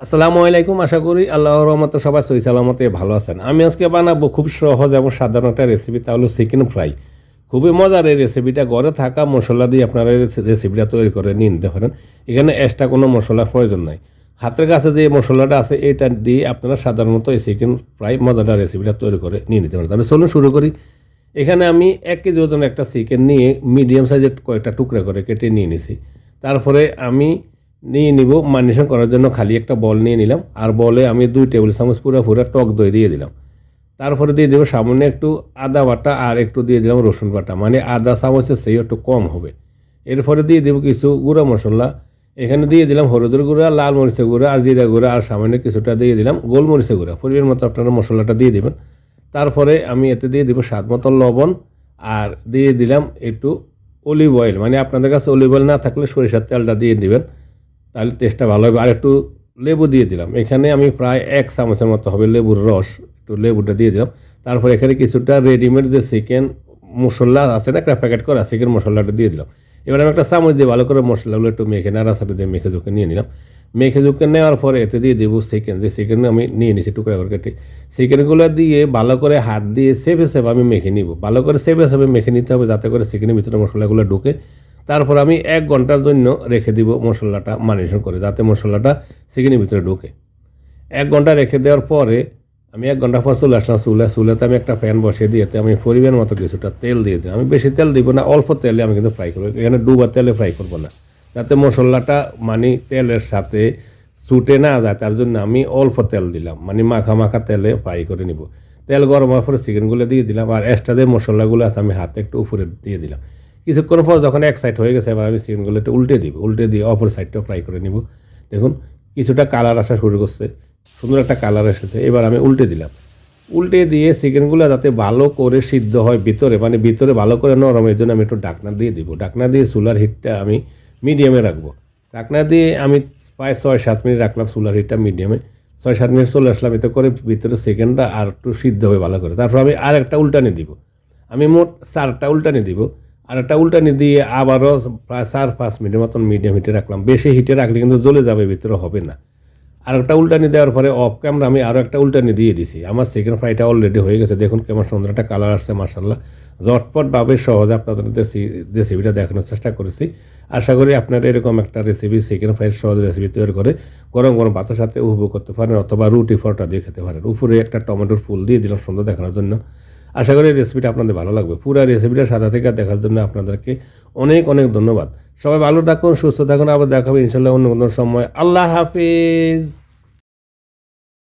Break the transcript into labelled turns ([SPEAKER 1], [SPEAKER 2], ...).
[SPEAKER 1] আসসালামু আলাইকুম। আশা করি আল্লাহর রহমতে সবাই সহি সালামতে ভালো আছেন। আমি আজকে বানাবো খুব সহজ এবং সাধারণ একটা রেসিপি, তা হলো চিকেন ফ্রাই। খুবই মজার এই রেসিপিটা। ঘরে থাকা মশলা দিয়ে আপনারা এই রেসিপিটা তৈরি করে নিয়ে নিতে পারেন। এখানে এক্সট্রা কোনো মশলার প্রয়োজন নাই। হাতের কাছে যে মশলাটা আছে এটা দিয়ে আপনারা সাধারণত এই চিকেন ফ্রাই মজাদার রেসিপিটা তৈরি করে নিয়ে নিতে পারেন। তাহলে চলুন শুরু করি। এখানে আমি 1 কেজি ওজনের একটা চিকেন নিয়ে মিডিয়াম সাইজের কয়েকটা টুকরা করে কেটে নিয়ে নিছি। তারপরে আমি নিয়ে নিব ম্যারিনেশন করার জন্য খালি একটা বল নিয়ে নিলাম। আর বলে আমি 2 টেবিল চামচ পুরো টক দই দিয়ে দিলাম। তারপরে দিয়ে দেবো সামান্য একটু আদা বাটা আর একটু দিয়ে দিলাম রসুন বাটা, মানে আদা চামচের সেই একটু কম হবে। এরপরে দিয়ে দেবো কিছু গুঁড়া মশলা। এখানে দিয়ে দিলাম হলুদের গুঁড়া, লাল মরিচের গুঁড়া আর জিরা গুঁড়া, আর সামান্য কিছুটা দিয়ে দিলাম গোলমরিচের গুঁড়া। পরিমাণ মতো আপনারা মশলাটা দিয়ে দেবেন। তারপরে আমি এতে দিয়ে দেবো স্বাদ মতো লবণ, আর দিয়ে দিলাম একটু অলিভ অয়েল, মানে আপনাদের কাছে অলিভ অয়েল না থাকলে সরিষার তেলটা দিয়ে দিবেন, তাহলে টেস্টটা ভালো হবে। আর একটু লেবু দিয়ে দিলাম। এখানে আমি প্রায় 1 চামচের মতো হবে লেবুর রস, একটু লেবুটা দিয়ে দিলাম। তারপর এখানে কিছুটা রেডিমেড যে চিকেন মশলা আছে না, একটা প্যাকেট করা চিকেন মশলাটা দিয়ে দিলাম। এবার আমি একটা চামচ দিয়ে ভালো করে মশলাগুলো একটু মেখে নাড়াচাড়া দিয়ে মেখে ঝুঁকে নিয়ে নিলাম। মেখে ঝুঁকে নেওয়ার পরে এতে দিয়ে দেবো চিকেন, যে চিকেন আমি নিয়ে নিয়েছি টুকরা করে কেটে। চিকেনগুলো দিয়ে ভালো করে হাত দিয়ে সেভে আমি মেখে নিব। ভালো করে সেভে মেখে নিতে হবে, যাতে করে চিকেনের ভিতরে মশলাগুলো ঢুকে। তারপর আমি 1 ঘন্টার জন্য রেখে দিব মশলাটা ম্যারিনেশন করে, যাতে মশলাটা চিকেনের ভিতরে ঢোকে। 1 ঘন্টা রেখে দেওয়ার পরে আমি 1 ঘন্টা পর চলে আসলাম চুলাতে আমি একটা প্যান বসিয়ে দিয়ে আমি পরিমাণ মতো কিছুটা তেল দিয়ে দিই। আমি বেশি তেল দিব না, অল্প তেলে আমি কিন্তু ফ্রাই করবো। এখানে ডুবা তেলে ফ্রাই করবো না, যাতে মশলাটা মানে তেলের সাথে ছুটে না যায়, তার জন্য আমি অল্প তেল দিলাম, মানে মাখা মাখা তেলে ফ্রাই করে নিব। তেল গরম হওয়ার পরে চিকেনগুলো দিয়ে দিলাম, আর এক্সট্রা যে মশলাগুলো আছে আমি হাতে একটু উপরে দিয়ে দিলাম। কিছুক্ষণ পর যখন এক সাইড হয়ে গেছে, এবার আমি চিকেনগুলো একটু উল্টে দিব, উল্টে দিয়ে অপর সাইডটাও ফ্রাই করে নিব। দেখুন কিছুটা কালার আসা শুরু করছে, সুন্দর একটা কালার এসেছে। এবার আমি উল্টে দিলাম। উল্টে দিয়ে চিকেনগুলো যাতে ভালো করে সিদ্ধ হয় ভিতরে, মানে ভিতরে ভালো করে নরম, এর জন্য আমি একটু ডাকনা দিয়ে দিব। ডাকনা দিয়ে চুলার হিটটা আমি মিডিয়ামে রাখবো। ডাকনা দিয়ে আমি প্রায় 6-7 মিনিট রাখলাম চুলার হিটটা মিডিয়ামে। 6-7 মিনিট চলে আসলাম, এতে করে ভিতরে চিকেনটা আর একটু সিদ্ধ হবে ভালো করে। তারপর আমি আর একটা উল্টানি দিব। আমি মোট 4টা উল্টানি দিব। আর একটা উল্টানি দিয়ে আবারও প্রায় 4-5 মিনিটের মতন মিডিয়াম হিটে রাখলাম। বেশি হিটে রাখলে কিন্তু জ্বলে যাবে, ভিতরে হবে না। আর একটা উল্টানি দেওয়ার পরে অফ ক্যামেরা আমি আরও একটা উল্টানি দিয়ে দিছি। আমার চিকেন ফ্রাইটা অলরেডি হয়ে গেছে। দেখুন কেমন সুন্দর একটা কালার আসছে, মাশাআল্লাহ। ঝটপটভাবে সহজে আপনাদের রেসিপিটা দেখানোর চেষ্টা করেছি। আশা করি আপনারা এরকম একটা রেসিপি, চিকেন ফ্রাইয়ের সহজ রেসিপি তৈরি করে গরম গরম ভাতের সাথে উপভোগ করতে পারেন, অথবা রুটি পরোটা দিয়ে খেতে পারেন। উপরে একটা টমেটোর ফুল দিয়ে দিলাম সুন্দর দেখানোর জন্য। আশা করি রেসিপিটা আপনাদের ভালো লাগবে। পুরো রেসিপিটা সাদা থেকে দেখার জন্য আপনাদেরকে অনেক অনেক ধন্যবাদ। সবাই ভালো থাকুন, সুস্থ থাকুন। আবার দেখা হবে ইনশাল্লাহ অন্য কোনো সময়। আল্লাহ হাফিজ।